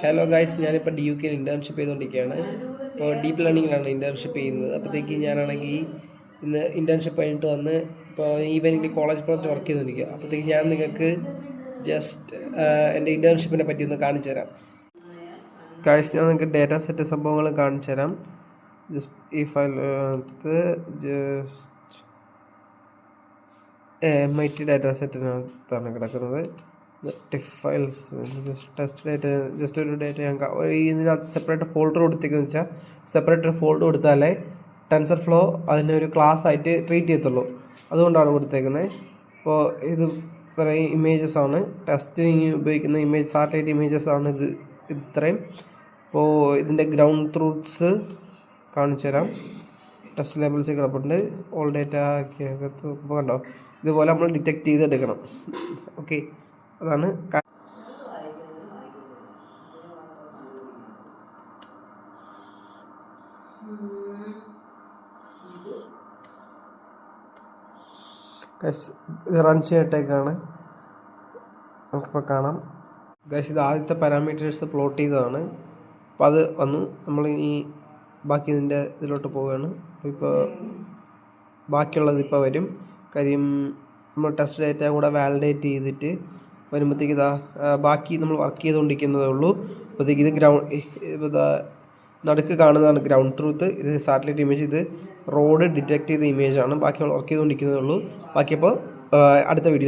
Hello guys, ഞാനിപ്പോൾ DUK internship ചെയ്തുകൊണ്ടിരിക്കുകയാണ്. ഇപ്പോൾ ഡീപ്പ് ലേണിങ്ങിലാണ് ഇൻറ്റേൺഷിപ്പ് ചെയ്യുന്നത്. അപ്പോഴത്തേക്ക് ഞാനാണെങ്കിൽ ഇന്ന് ഇൻറ്റേൺഷിപ്പ് കഴിഞ്ഞിട്ട് വന്ന് ഇപ്പോൾ ഈവനിങ്ങിൽ കോളേജ് പ്രോജക്റ്റ് വർക്ക് ചെയ്തുകൊണ്ടിരിക്കുക. അപ്പോഴത്തേക്ക് ഞാൻ നിങ്ങൾക്ക് ജസ്റ്റ് എൻ്റെ ഇൻറ്റേൺഷിപ്പിനെ പറ്റി ഒന്ന് കാണിച്ചു തരാം. ഗൈസ്, ഞാൻ നിങ്ങൾക്ക് ഡേറ്റ സെറ്റ് സംഭവങ്ങൾ കാണിച്ചു തരാം. ജസ്റ്റ് ഈ ഫയൽ ജസ്റ്റ് MIT ഡാറ്റ സെറ്റിനകത്താണ് കിടക്കുന്നത്. TIFF files test data just ഒരു ഡേറ്റ ഞാൻ ഇതിനകത്ത് സെപ്പറേറ്റ് ഫോൾഡർ കൊടുത്തേക്കെന്ന് വെച്ചാൽ സെപ്പറേറ്റ് ഫോൾഡർ കൊടുത്താലേ ടെൻസർ ഫ്ലോ അതിനെ ഒരു ക്ലാസ് ആയിട്ട് ട്രീറ്റ് ചെയ്യത്തുള്ളൂ. അതുകൊണ്ടാണ് കൊടുത്തേക്കുന്നത്. അപ്പോൾ ഇത് ഇത്രയും ഇമേജസ് ആണ് ടെസ്റ്റിങ് ഉപയോഗിക്കുന്ന ഇമേജ്, സാറ്റലൈറ്റ് ഇമേജസ് ആണ് ഇത് ഇത്രയും. അപ്പോൾ ഇതിൻ്റെ ഗ്രൗണ്ട് ട്രൂത്ത്സ് കാണിച്ചു തരാം. ടെസ്റ്റ് ലേബിൾസ് കിടപ്പുണ്ട്. ഓൾ ഡേറ്റ അകത്ത് ഇപ്പോൾ കണ്ടോ, ഇതുപോലെ നമ്മൾ ഡിറ്റക്ട് ചെയ്തെടുക്കണം. ഓക്കെ, അതാണ് ഇത് റൺ ചെയ്തിട്ടേക്കാണ്. നമുക്കിപ്പോൾ കാണാം. ഗൈസ്, ഇത് ആദ്യത്തെ പാരാമീറ്റേഴ്സ് പ്ലോട്ട് ചെയ്തതാണ്. അപ്പോൾ അത് വന്നു. നമ്മൾ ഈ ബാക്കി ഇതിൻ്റെ ഇതിലോട്ട് പോവുകയാണ്. അപ്പോൾ ഇപ്പോൾ ബാക്കിയുള്ളത് ഇപ്പോൾ വരും. കാര്യം നമ്മൾ ടെസ്റ്റ് ഡേറ്റ കൂടെ വാലിഡേറ്റ് ചെയ്തിട്ട് വരുമ്പോഴത്തേക്ക് ഇതാ ബാക്കി നമ്മൾ വർക്ക് ചെയ്തുകൊണ്ടിരിക്കുന്നതേ ഉള്ളൂ. അപ്പോഴത്തേക്ക് ഇത് ഇതാ നടുക്ക് കാണുന്നതാണ് ഗ്രൗണ്ട് ട്രൂത്ത്. ഇത് സാറ്റലൈറ്റ് ഇമേജ്, ഇത് റോഡ് ഡിറ്റക്ട് ചെയ്ത ഇമേജാണ്. ബാക്കി നമ്മൾ വർക്ക് ചെയ്തുകൊണ്ടിരിക്കുന്നതേ ഉള്ളൂ. ബാക്കിയപ്പോൾ അടുത്ത വീഡിയോ